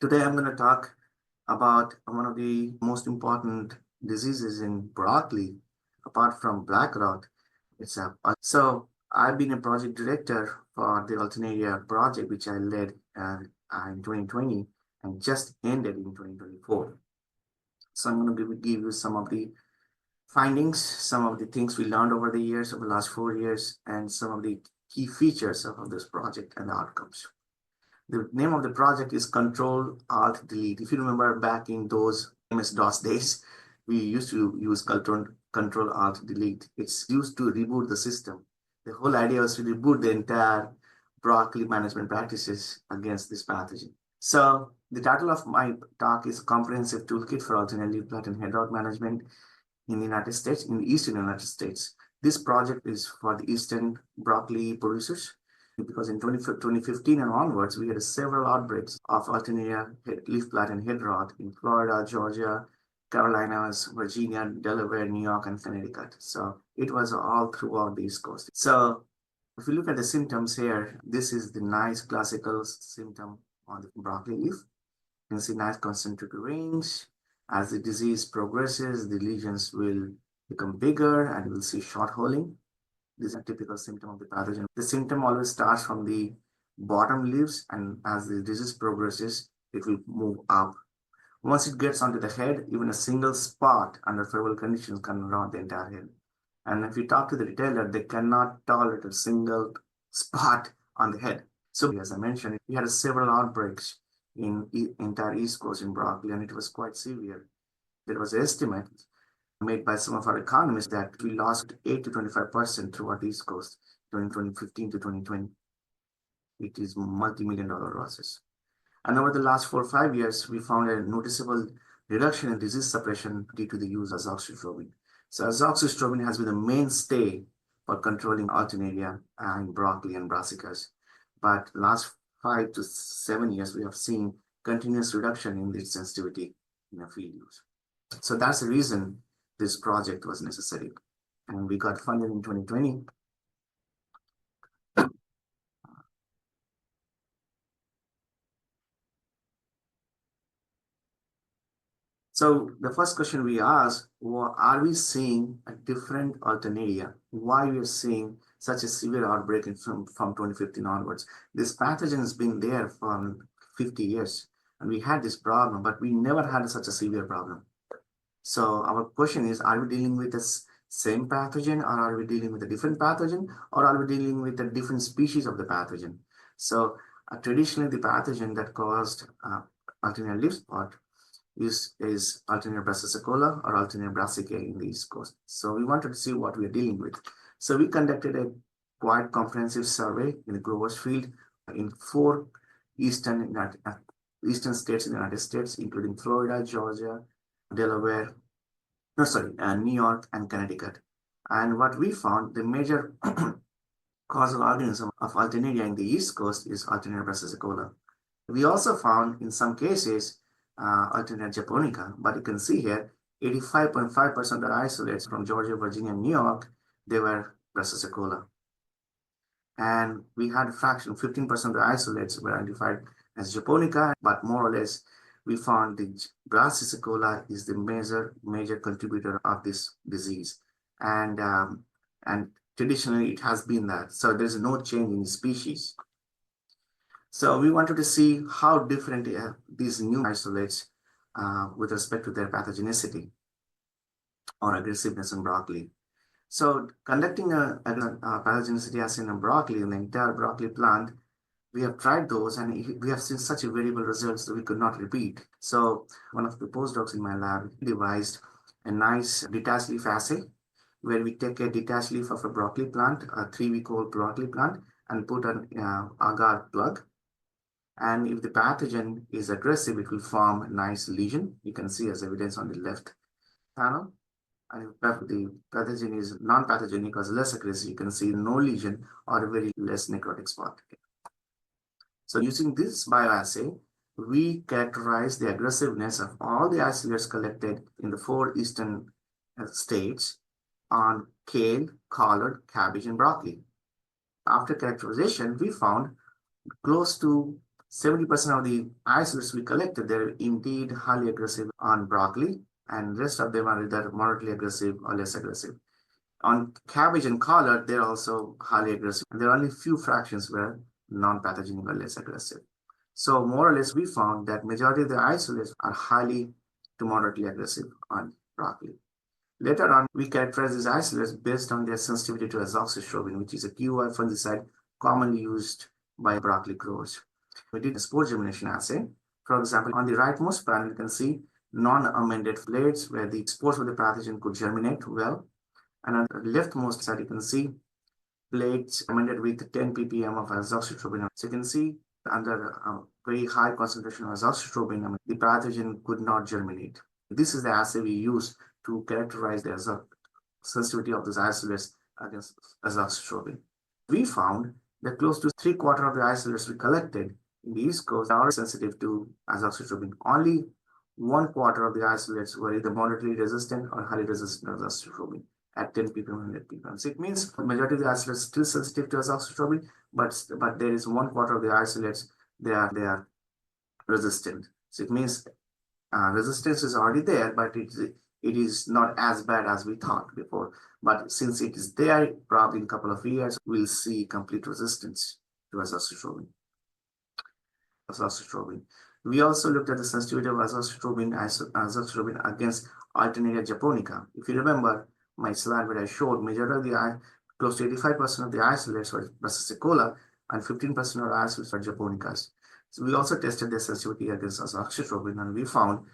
Today I'm going to talk about one of the most important diseases in broccoli, apart from black rot. So I've been a project director for the Alternaria project, which I led in 2020 and just ended in 2024. So I'm going to give you some of the findings, some of the things we learned over the years, over the last 4 years, and some of the key features of this project and the outcomes. The name of the project is Control Alt Delete. If you remember back in those MS-DOS days, we used to use Control Alt Delete. It's used to reboot the system. The whole idea was to reboot the entire broccoli management practices against this pathogen. So the title of my talk is Comprehensive Toolkit for Alternative Blight and Head Rot Management in the United States, in the Eastern United States. This project is for the Eastern broccoli producers, because in 2015 and onwards, we had several outbreaks of Alternaria leaf blight and head rot in Florida, Georgia, Carolinas, Virginia, Delaware, New York, and Connecticut. So it was all throughout the East Coast. So if you look at the symptoms here, this is the nice classical symptom on the broccoli leaf. You can see nice concentric rings. As the disease progresses, the lesions will become bigger and we'll see short holing. This is a typical symptom of the pathogen. The symptom always starts from the bottom leaves, and as the disease progresses, it will move up. Once it gets onto the head, even a single spot under favorable conditions can rot the entire head. And if you talk to the retailer, they cannot tolerate a single spot on the head. So as I mentioned, we had several outbreaks in entire East Coast in broccoli, and it was quite severe. There was an estimate made by some of our economists that we lost 8 to 25% throughout the East Coast during 2015 to 2020. It is multi-million-dollar losses. And over the last 4 or 5 years, we found a noticeable reduction in disease suppression due to the use of azoxystrobin. So azoxystrobin has been the mainstay for controlling Alternaria in broccoli and brassicas. But last 5 to 7 years, we have seen continuous reduction in its sensitivity in a field use. So that's the reason this project was necessary. And we got funded in 2020. So the first question we asked, well, are we seeing a different Alternaria? Why we are seeing such a severe outbreak from 2015 onwards? This pathogen has been there for 50 years, and we had this problem, but we never had such a severe problem. So our question is, are we dealing with the same pathogen, or are we dealing with a different pathogen, or are we dealing with a different species of the pathogen? So traditionally, the pathogen that caused Alternaria leaf spot is Alternaria brassicicola or Alternaria brassicae in the East Coast. So we wanted to see what we are dealing with. So we conducted a quite comprehensive survey in the growers field in 4 eastern states in the United States, including Florida, Georgia, Delaware, New York, and Connecticut. And what we found, the major causal organism of Alternaria in the East Coast is Alternaria brassicicola. We also found in some cases Alternaria japonica, but you can see here 85.5% of the isolates from Georgia, Virginia, and New York, they were brassicicola. And we had a fraction, 15% of the isolates were identified as japonica, but more or less we found the brassicicola is the major contributor of this disease. And traditionally it has been that. So there's no change in the species. So we wanted to see how different these new isolates with respect to their pathogenicity or aggressiveness in broccoli. So conducting a pathogenicity assay in broccoli, in the entire broccoli plant, we have tried those and we have seen such a variable results that we could not repeat. So one of the postdocs in my lab devised a nice detached leaf assay where we take a detached leaf of a broccoli plant, a 3-week-old broccoli plant, and put an agar plug. And if the pathogen is aggressive, it will form a nice lesion. You can see as evidence on the left panel. And if the pathogen is non-pathogenic or less aggressive, you can see no lesion or a very less necrotic spot. So using this bioassay, we characterize the aggressiveness of all the isolates collected in the 4 eastern states on kale, collard, cabbage, and broccoli. After characterization, we found close to 70% of the isolates we collected, they're indeed highly aggressive on broccoli, and rest of them are either moderately aggressive or less aggressive. On cabbage and collard, they're also highly aggressive. And there are only few fractions where non-pathogenic or less aggressive. So more or less, we found that majority of the isolates are highly to moderately aggressive on broccoli. Later on, we characterize these isolates based on their sensitivity to azoxystrobin, which is a QI fungicide commonly used by broccoli growers. We did a spore germination assay. For example, on the rightmost panel, you can see non-amended blades where the spores of the pathogen could germinate well. And on the leftmost side, you can see blades amended with 10 ppm of azoxystrobin. So you can see under a very high concentration of azoxystrobin, the pathogen could not germinate. This is the assay we use to characterize the sensitivity of those isolates against azoxystrobin. We found that close to 3/4 of the isolates we collected in the East Coast are sensitive to azoxystrobin. Only 1/4 of the isolates were either moderately resistant or highly resistant to azoxystrobin at 10 ppm, 100 ppm. So it means the majority of the isolates are still sensitive to azoxystrobin, but there is 1/4 of the isolates they are resistant. So it means resistance is already there, but it is not as bad as we thought before. But since it is there, probably in a couple of years, we'll see complete resistance to azoxystrobin. We also looked at the sensitivity of azoxystrobin against Alternaria japonica. If you remember my slide where I showed majority of the close to 85% of the isolates were Brassicilla and 15% of the isolates were japonicas. So we also tested their sensitivity against azoxystrobin, and we found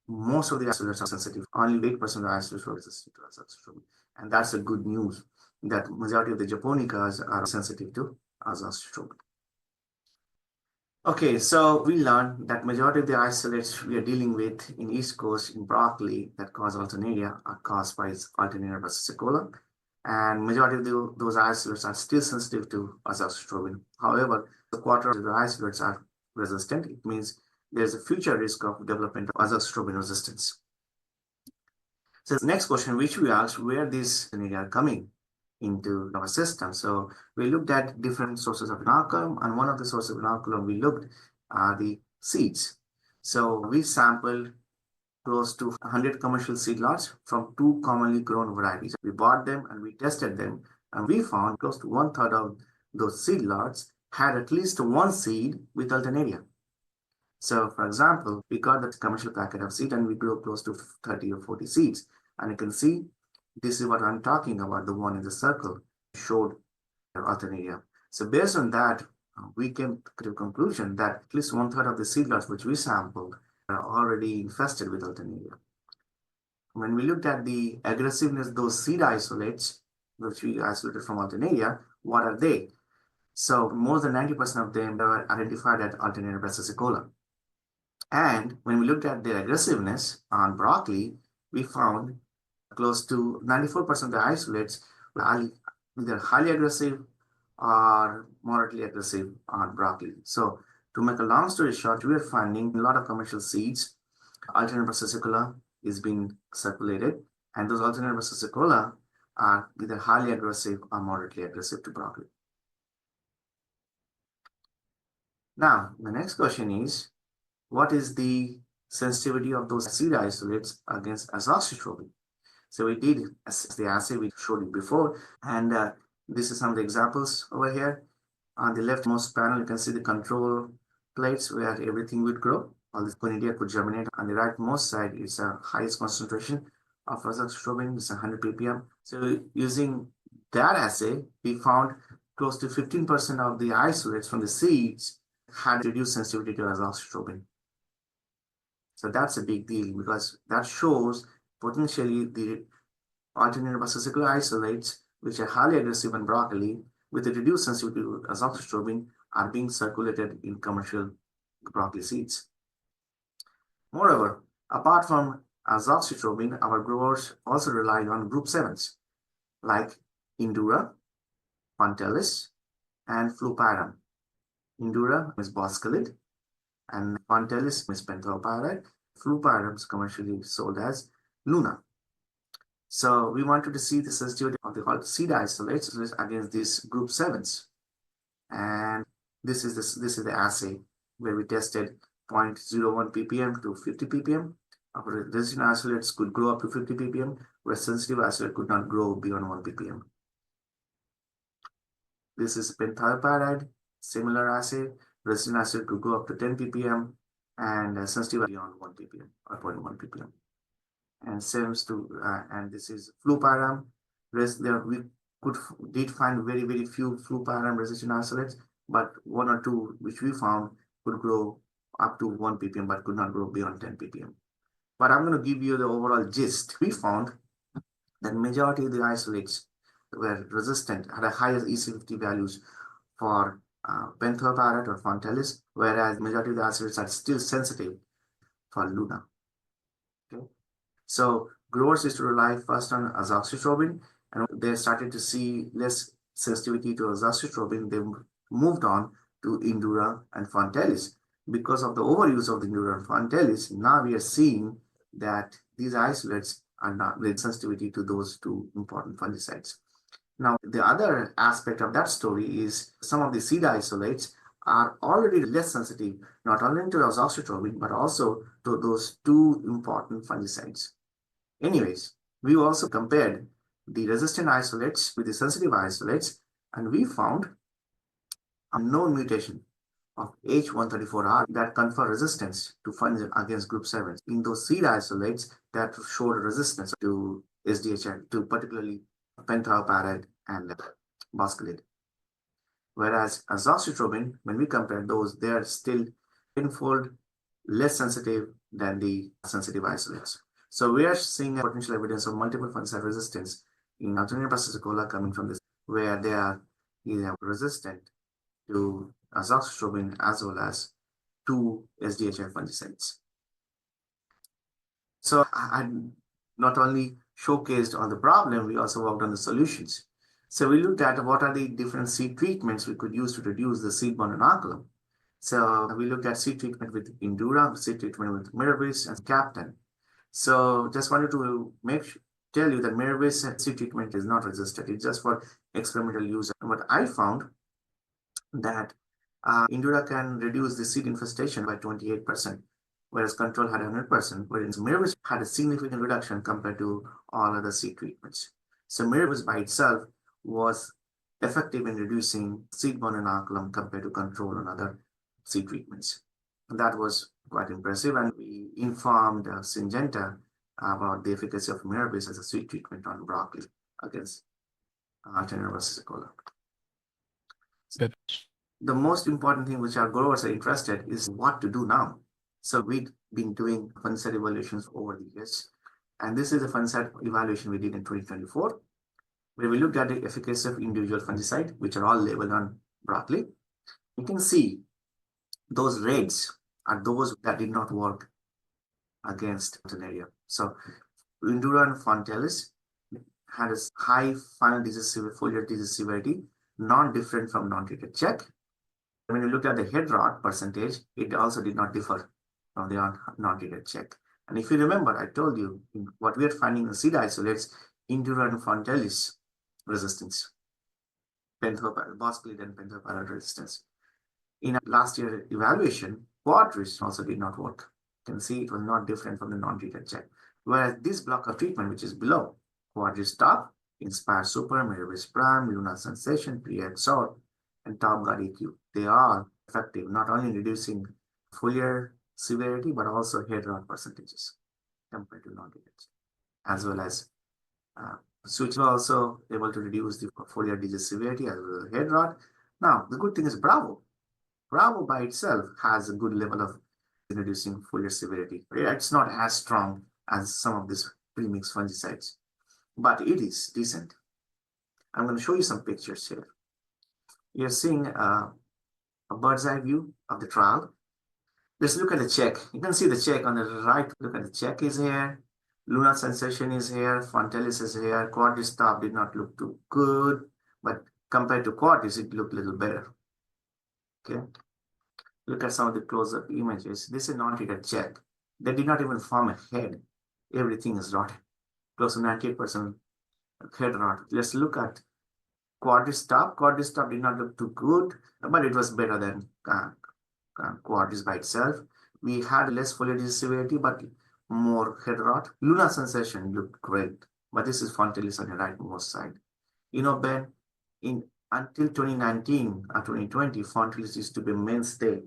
most of the isolates are sensitive. Only 8% of the isolates were resistant to azoxystrobin. And that's a good news that majority of the japonicas are sensitive to azoxystrobin. Okay, so we learned that majority of the isolates we are dealing with in East Coast in broccoli that cause Alternaria are caused by Alternaria brassicicola, and majority of those isolates are still sensitive to azoxystrobin. However, a quarter of the isolates are resistant. It means there's a future risk of development of azoxystrobin resistance. So the next question which we asked, where these Alternaria are coming into our system. So we looked at different sources of inoculum, and one of the sources of inoculum we looked are the seeds. So we sampled close to 100 commercial seed lots from 2 commonly grown varieties. We bought them and we tested them, and we found close to 1/3 of those seed lots had at least one seed with Alternaria. So for example, we got the commercial packet of seed and we grew close to 30 or 40 seeds. And you can see this is what I'm talking about, the one in the circle showed Alternaria. So based on that, we came to the conclusion that at least 1/3 of the seedlots which we sampled are already infested with Alternaria. When we looked at the aggressiveness of those seed isolates, which we isolated from Alternaria, what are they? So more than 90% of them are identified as Alternaria brassicicola. And when we looked at their aggressiveness on broccoli, we found close to 94% of the isolates were either highly aggressive or moderately aggressive on broccoli. So to make a long story short, we are finding a lot of commercial seeds. Alternaria brassicicola is being circulated, and those Alternaria brassicicola are either highly aggressive or moderately aggressive to broccoli. Now, the next question is, what is the sensitivity of those seed isolates against azoxystrobin? So we did the assay we showed you before, and this is some of the examples over here. On the leftmost panel, you can see the control plates where everything would grow. All this conidia could germinate. On the rightmost side, it's a highest concentration of azoxystrobin, it's 100 ppm. So using that assay, we found close to 15% of the isolates from the seeds had reduced sensitivity to azoxystrobin. So that's a big deal because that shows potentially the Alternaria brassicicola isolates, which are highly aggressive in broccoli, with a reduced sensitivity to azoxystrobin, are being circulated in commercial broccoli seeds. Moreover, apart from azoxystrobin, our growers also rely on group 7s like Indura, Pontalis, and Fluparum. Indura is boscalid, and Pontalis is pentylpyrite. Fluparum is commercially sold as Luna. So we wanted to see the sensitivity of the seed isolates against these group 7s. And this is the assay where we tested 0.01 ppm to 50 ppm. Resistant isolates could grow up to 50 ppm, where sensitive isolate could not grow beyond 1 ppm. This is penthiopyride, similar assay. Resistant isolate could go up to 10 ppm, and sensitive beyond 1 ppm or 0.1 ppm. And and this is fluparam. We did find very few fluparam resistant isolates, but one or two which we found could grow up to 1 ppm but could not grow beyond 10 ppm. But I'm going to give you the overall gist. We found that majority of the isolates were resistant, had a higher EC50 values for penthiopyrite or Fontelis, whereas majority of the isolates are still sensitive for Luna. Okay. So growers used to rely first on azoxystrobin, and they started to see less sensitivity to azoxystrobin. They moved on to Indura and Fontelis. Because of the overuse of the Indura and Fontelis, now we are seeing that these isolates are not with sensitivity to those two important fungicides. Now, the other aspect of that story is some of the seed isolates are already less sensitive, not only to azoxystrobin, but also to those two important fungicides. Anyways, we also compared the resistant isolates with the sensitive isolates, and we found a known mutation of H134R that confer resistance to fungi against group 7 in those seed isolates that showed resistance to SDHI, to particularly penthiopyrite and boscalid. Whereas azoxystrobin, when we compare those, they are still tenfold less sensitive than the sensitive isolates. So we are seeing a potential evidence of multiple fungicide resistance in Alternaria passicicola coming from this, where they are resistant to azoxystrobin as well as to SDHI fungicides. So I not only showcased on the problem, we also worked on the solutions. So we looked at what are the different seed treatments we could use to reduce the seed-borne inoculum. So we looked at seed treatment with Indura, seed treatment with Miravis and Captain. So just wanted to tell you that Miravis seed treatment is not resistant. It's just for experimental use. But I found that Indura can reduce the seed infestation by 28%, whereas control had 100%, whereas Miravis had a significant reduction compared to all other seed treatments. So Miravis by itself was effective in reducing seed-borne inoculum compared to control and other seed treatments. And that was quite impressive, and we informed Syngenta about the efficacy of Miravis as a seed treatment on broccoli against Alternaria passicicola. The most important thing which our growers are interested is what to do now. So we've been doing fungicide evaluations over the years, and this is a fungicide evaluation we did in 2024, where we looked at the efficacy of individual fungicide, which are all labeled on broccoli. You can see those reds are those that did not work against Alternaria. So Indura and Fontelis had a high final disease foliar disease severity, not different from non-treated check. When you look at the head rot percentage, it also did not differ from the non-treated check. And if you remember, I told you what we are finding in seed isolates, Indura and Fontelis resistance, boscalid and penthiopyrite resistance. In last year evaluation, quadris also did not work. You can see it was not different from the non-treated check. Whereas this block of treatment, which is below, quadris top, Inspire Super, Miravis Prime, Luna Sensation, Pre-Exalt, and Top Guard EQ, they are effective not only in reducing foliar severity, but also head rot percentages compared to non-treated, as well as switch was also able to reduce the foliar disease severity as well as head rot. Now, the good thing is Bravo. Bravo by itself has a good level of reducing foliar severity. It's not as strong as some of these premixed fungicides, but it is decent. I'm going to show you some pictures here. You're seeing a bird's eye view of the trial. Let's look at the check. You can see the check on the right. Look at the check is here. Luna Sensation is here. Fontelis is here. Quadris top did not look too good, but compared to Quadris, it looked a little better. Okay. Look at some of the close-up images. This is non-treated check. They did not even form a head. Everything is rotted. Close to 98% head rot. Let's look at Quadris top. Quadris top did not look too good, but it was better than quadrants by itself. We had less foliar disease severity, but more head rot. Lunar sensation looked great, but this is Fontalis on the rightmost side. You know, Ben, in until 2019 or 2020, Fontalis used to be mainstay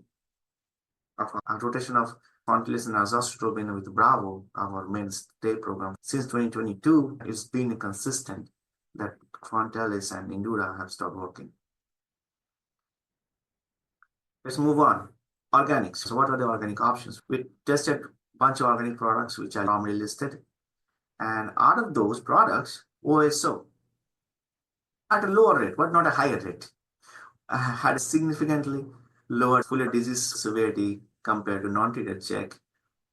of a rotation of Fontalis and azostrobin with Bravo, our mainstay program. Since 2022, it's been consistent that Fontalis and Indura have stopped working. Let's move on. Organics. So what are the organic options? We tested a bunch of organic products which are normally listed. And out of those products, OSO, at a lower rate, but not a higher rate, had significantly lower foliar disease severity compared to non-treated check.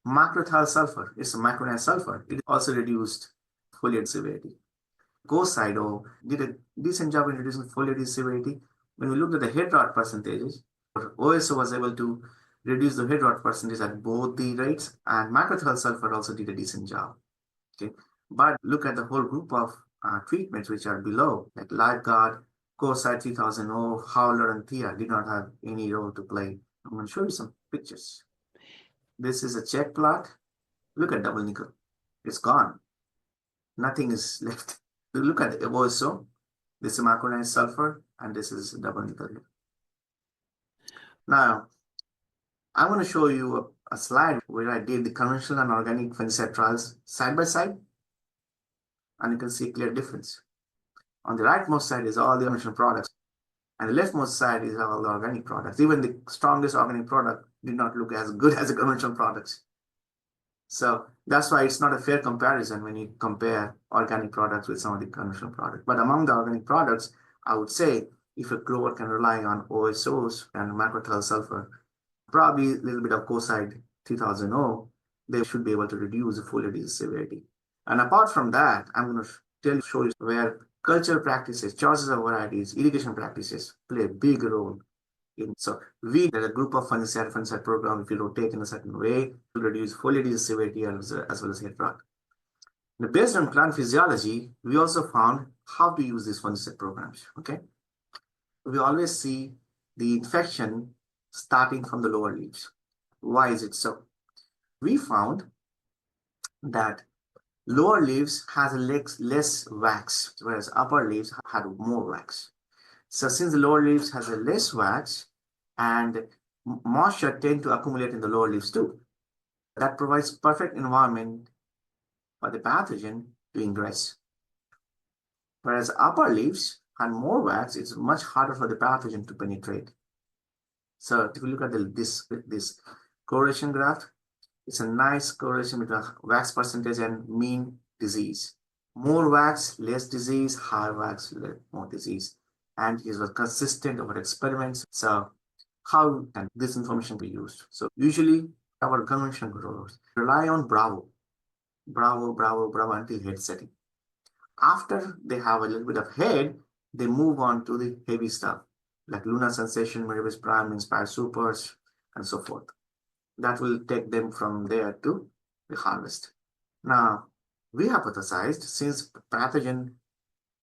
Macrothiol sulfur, it's a macronized sulfur. It also reduced foliar severity. Gosido did a decent job in reducing foliar disease severity. When we looked at the head rot percentages, OSO was able to reduce the head rot percentage at both the rates, and macrothiol sulfur also did a decent job. Okay, but look at the whole group of treatments which are below, like Lifeguard, Coside 3000, Howler, and Thea did not have any role to play. I'm going to show you some pictures. This is a check plot. Look at double nickel. It's gone. Nothing is left. Look at the OSO. This is macronized sulfur, and this is double nickel here. Now, I want to show you a slide where I did the conventional and organic fungicide trials side by side, and you can see a clear difference. On the rightmost side is all the conventional products, and the leftmost side is all the organic products. Even the strongest organic product did not look as good as the conventional products. So that's why it's not a fair comparison when you compare organic products with some of the conventional products. But among the organic products, I would say if a grower can rely on OSOs and macrothiol sulfur, probably a little bit of Coside 3000, they should be able to reduce the foliar disease severity. And apart from that, I'm going to show you where cultural practices, choices of varieties, irrigation practices play a big role. So we did a group of fungicide program, if you rotate in a certain way, to reduce foliar disease severity as well as head rot. Now, based on plant physiology, we also found how to use these fungicide programs. Okay, we always see the infection starting from the lower leaves. Why is it so? We found that lower leaves has less wax, whereas upper leaves had more wax. So since the lower leaves has a less wax and moisture tend to accumulate in the lower leaves too, that provides perfect environment for the pathogen to ingress. Whereas upper leaves had more wax, it's much harder for the pathogen to penetrate. So if you look at this correlation graph, it's a nice correlation between wax percentage and mean disease. More wax, less disease, higher wax, more disease. And it was consistent over experiments. So how can this information be used? So usually our conventional growers rely on Bravo until head setting. After they have a little bit of head, they move on to the heavy stuff like Lunar Sensation, Mirabis Prime, Inspire Supers, and so forth. That will take them from there to the harvest. Now, we hypothesized since pathogen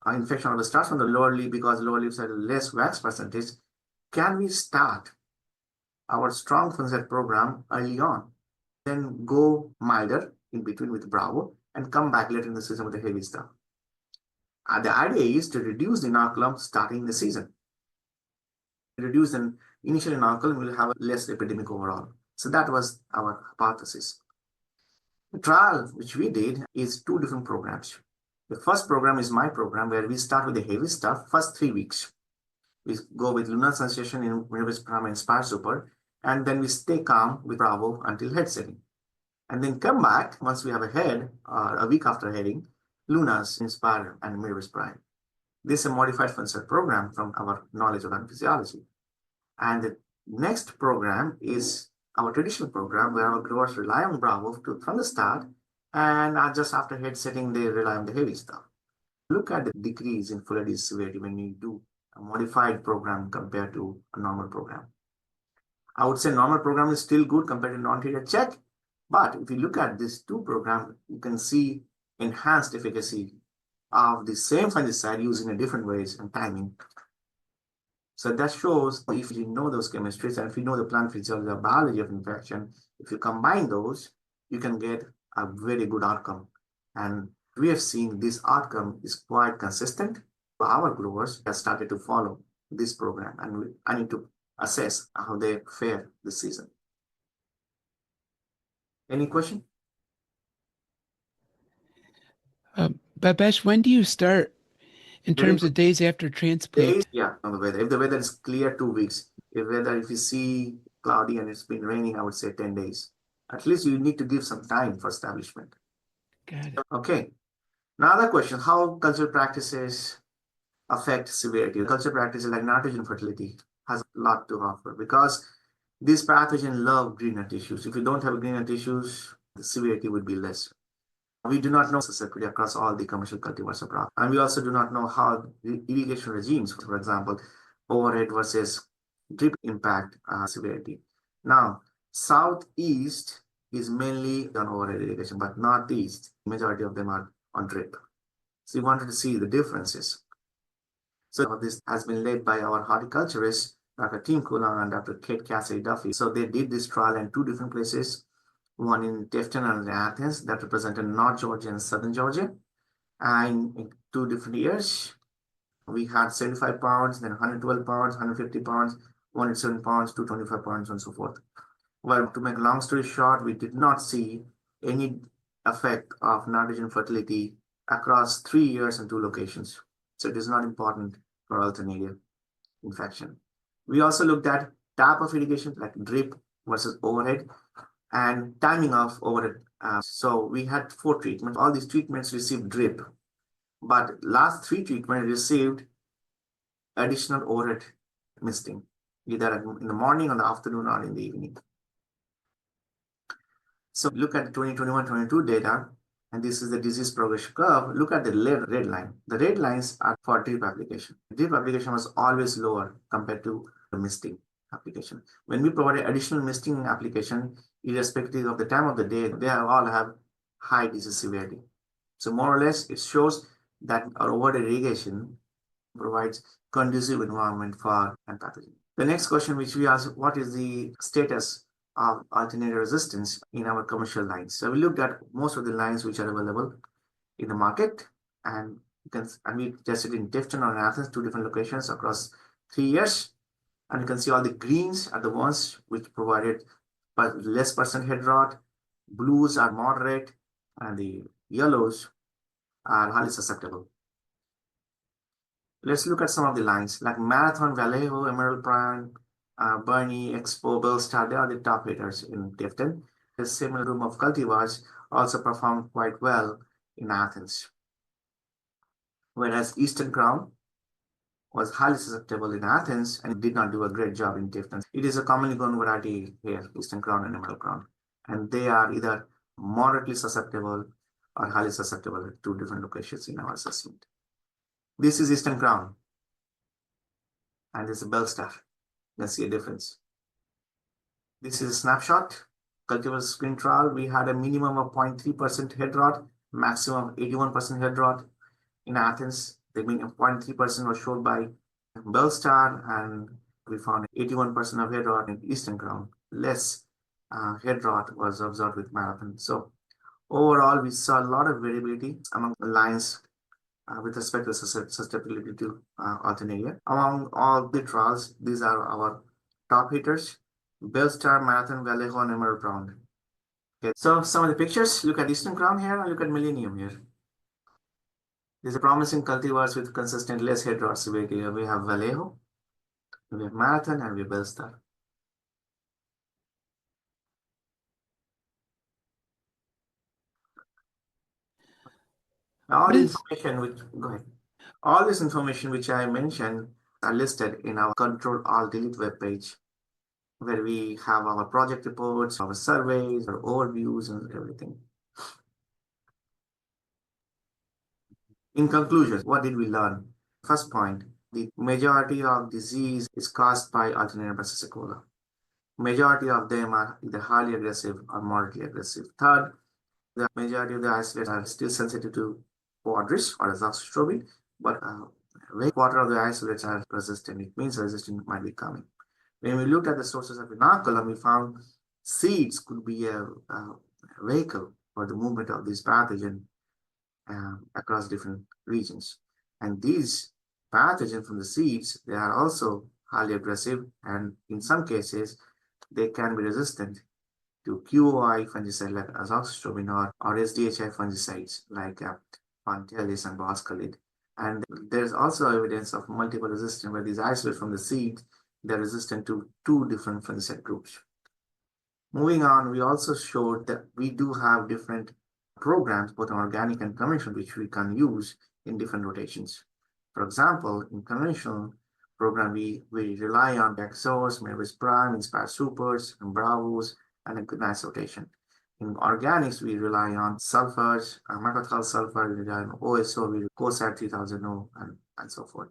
infection always starts from the lower leaf because lower leaves have less wax percentage, can we start our strong fungicide program early on, then go milder in between with Bravo and come back later in the season with the heavy stuff? The idea is to reduce the inoculum starting the season. Reduce the initial inoculum, will have a less epidemic overall. So that was our hypothesis. The trial which we did is two different programs. The first program is my program where we start with the heavy stuff first 3 weeks. We go with Lunar Sensation in Mirabis Prime and Inspire Super, and then we stay calm with Bravo until head setting. And then come back once we have a head, a week after heading, Lunas, Inspire, and Mirabis Prime. This is a modified fungicide program from our knowledge of physiology. And the next program is our traditional program where our growers rely on Bravo from the start, and just after head setting, they rely on the heavy stuff. Look at the decrease in foliar disease severity when you do a modified program compared to a normal program. I would say normal program is still good compared to non-treated check, but if you look at these two programs, you can see enhanced efficacy of the same fungicide used in a different ways and timing. So that shows if you know those chemistries and if you know the plant physiology or biology of infection, if you combine those, you can get a very good outcome. And we have seen this outcome is quite consistent. Our growers have started to follow this program, and I need to assess how they fare this season. Any question? Babesh, when do you start in Very terms good. of days after transplant? Yeah, on the weather. If the weather is clear, 2 weeks. If you see cloudy and it's been raining, I would say 10 days. At least you need to give some time for establishment. Got it. Okay. Now the question, how cultural practices affect severity? Cultural practices like nitrogen fertility has a lot to offer because these pathogens love greener tissues. If you don't have greener tissues, the severity would be less. We do not know susceptibility across all the commercial cultivars abroad. And we also do not know how the irrigation regimes, for example, overhead versus drip impact severity. Now, southeast is mainly on overhead irrigation, but northeast, majority of them are on drip. So we wanted to see the differences. So this has been led by our horticulturist, Dr. Tim Coulon and Dr. Kate Cassidy Duffy. So they did this trial in two different places, one in Tifton and in Athens, that represented North Georgia and Southern Georgia. And in 2 different years, we had 75 pounds, then 112 pounds, 150 pounds, 107 pounds, 225 pounds, and so forth. Well, to make a long story short, we did not see any effect of nitrogen fertility across 3 years in two locations. So it is not important for Alternaria infection. We also looked at type of irrigation, like drip versus overhead, and timing of overhead. So we had 4 treatments. All these treatments received drip, but last 3 treatments received additional overhead misting, either in the morning, or the afternoon, or in the evening. So look at 2021-22 data, and this is the disease progression curve. Look at the red line. The red lines are for drip application. Drip application was always lower compared to the misting application. When we provided additional misting application, irrespective of the time of the day, they all have high disease severity. So more or less, it shows that our overhead irrigation provides conducive environment for pathogen. The next question which we asked, what is the status of alternative resistance in our commercial lines? So we looked at most of the lines which are available in the market, and we tested in Tifton and Athens, 2 different locations across 3 years. And you can see all the greens are the ones which provided less percent head rot, blues are moderate, and the yellows are highly susceptible. Let's look at some of the lines like Marathon, Vallejo, Emerald Prime, Bernie, Expo, Bellstar. They are the top hitters in Tifton. The similar room of cultivars also performed quite well in Athens. Whereas Eastern Crown was highly susceptible in Athens and did not do a great job in Tifton. It is a commonly grown variety here, Eastern Crown and Emerald Crown. And they are either moderately susceptible or highly susceptible at 2 different locations in our assessment. This is Eastern Crown, and this is Bellstar. You can see a difference. This is a snapshot. Cultivar screen trial, we had a minimum of 0.3% head rot, maximum of 81% head rot. In Athens, the minimum 0.3% was showed by Bellstar, and we found 81% of head rot in Eastern Crown. Less head rot was observed with Marathon. So overall, we saw a lot of variability among the lines with respect to susceptibility to Alternaria. Among all the trials, these are our top hitters: Bellstar, Marathon, Vallejo, and Emerald Crown. Okay, so some of the pictures, look at Eastern Crown here and look at Millennium here. These are promising cultivars with consistent less head rot severity. We have Vallejo, we have Marathon, and we have Bellstar. All the information which, go ahead. All this information which I mentioned are listed in our Control Alt Delete webpage, where we have our project reports, our surveys, our overviews, and everything. In conclusion, what did we learn? First point, the majority of disease is caused by Alternaria brassicicola. Majority of them are either highly aggressive or moderately aggressive. Third, the majority of the isolates are still sensitive to Quadris or azoxystrobin, but quarter of the isolates are resistant. It means resistance might be coming. When we looked at the sources of inoculum, we found seeds could be a vehicle for the movement of this pathogen across different regions. And these pathogens from the seeds, they are also highly aggressive, and in some cases, they can be resistant to QOI fungicide like azoxystrobin or SDHI fungicides like Pantelis and Boscalid. And there's also evidence of multiple resistance where these isolates from the seed, they're resistant to two different fungicide groups. Moving on, we also showed that we do have different programs, both organic and conventional, which we can use in different rotations. For example, in conventional program, we rely on Dexos, Mavis Prime, Inspire Supers, and Bravos, and a good nice rotation. In organics, we rely on sulfurs, Macathal sulfur, we rely on OSO, we COSAT 3000O, and so forth.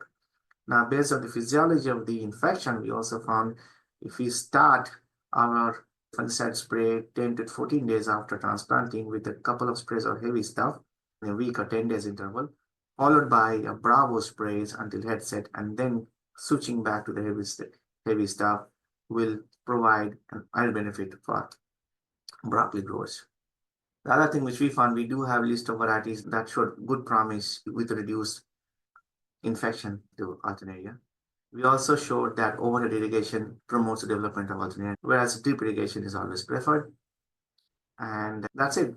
Now, based on the physiology of the infection, we also found if we start our fungicide spray 10 to 14 days after transplanting with a couple of sprays of heavy stuff in a week or 10 days interval, followed by a Bravo sprays until head set, and then switching back to the heavy stuff will provide an added benefit for broccoli growers. The other thing which we found, we do have a list of varieties that showed good promise with reduced infection to Alternaria. We also showed that overhead irrigation promotes the development of Alternaria, whereas drip irrigation is always preferred. And that's it.